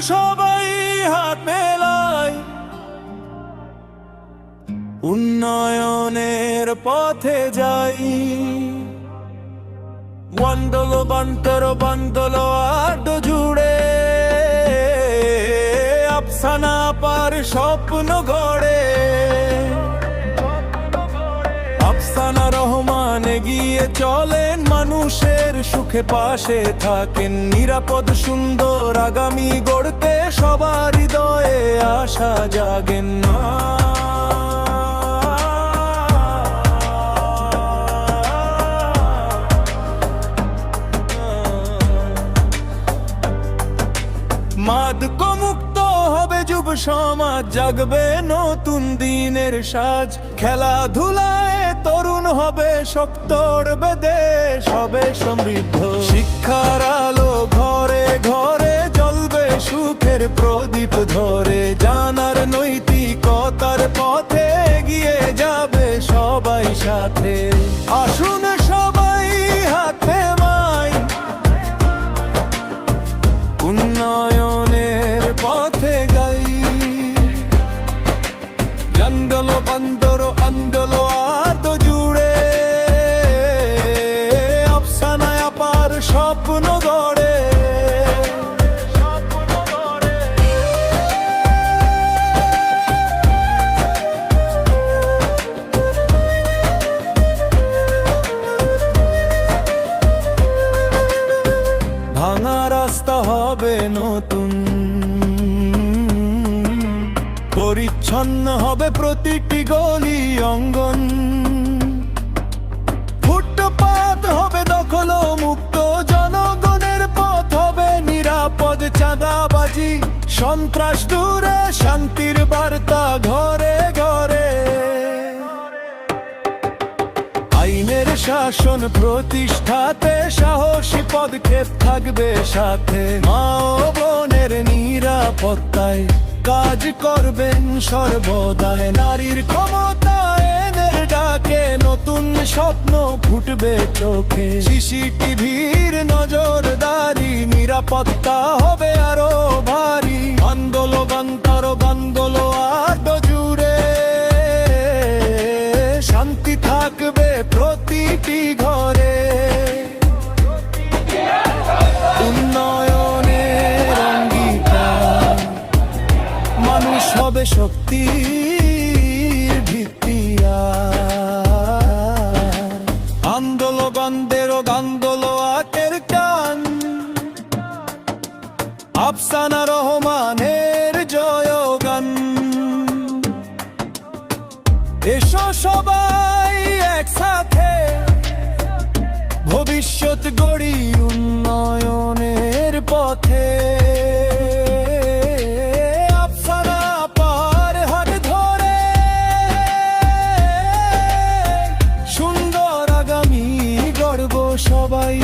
সবাই হাত মেলায়, উন্নয়নের পথে যাই। বন্দলো বন্তর বন্দলো আড জুড়ে, আফসানা পার স্বপ্ন গড়ে। আফসানা রহমান এগিয়ে চলেন, মানুষের সুখে পাশে থাকেন। নিরাপদ সুন্দর আগামী গড়তে সবার হৃদয়ে আশা জাগেন। মাদক মুক্ত হবে যুব সমাজ, জাগবে নতুন দিনের সাজ। খেলাধুলায় তরুণ হবে শক্ত, দেশ হবে সমৃদ্ধ। শিক্ষার আলো ঘরে ঘরে জ্বলবে সুখের প্রদীপ ধরে। জানার নৈতিকতার পথে এগিয়ে যাবে সবাই সাথে। আসুন সবাই হাতে মাই, উন্নয়নের পথে গাই। জঙ্গলো বন্দরো আন্দোলো আদ জুড়ে, আফসানায় আপার স্বপ্ন গড়ে। ভাঙা রাস্তা হবে নতুন, পরিচ্ছন্ন হবে প্রতিটি গলি অঙ্গন। ফুটপাত হবে দখল মুক্ত, জনগণের পথ হবে নিরাপদ। চাঁদাবাজি সন্ত্রাস দূরে, শান্তির বার্তা ঘরে ঘরে। আইনের শাসন প্রতিষ্ঠাতে সাহসী পদক্ষেপ থাকবে সাথে। মা ও বোনের নিরাপত্তায় কাজ করবেন সর্বদাই। নারীর ক্ষমতায়নের ডাকে নতুন স্বপ্ন ফুটবে চোখে। সিসিটিভির নজরদারি, নিরাপত্তা হবে আরো ভারী। আন্দোলো বান্তর বান্দোলো আড জুড়ে, শান্তি থাকবে প্রতিটি ঘরে। উন্নয়নের অঙ্গীকার, মানুষ হবে শক্তির ভিত্তি। আন্দোলো গন্ধেরো গান্দোলো আটের কান, আফসানা রহমানের জয়গান। এসো সবাই একসাথে, ভবিষ্যৎ গড়ি উন্নয়নের পথে। আফসানা পার হাত ধরে, সুন্দর আগামী গড়ব সবাই।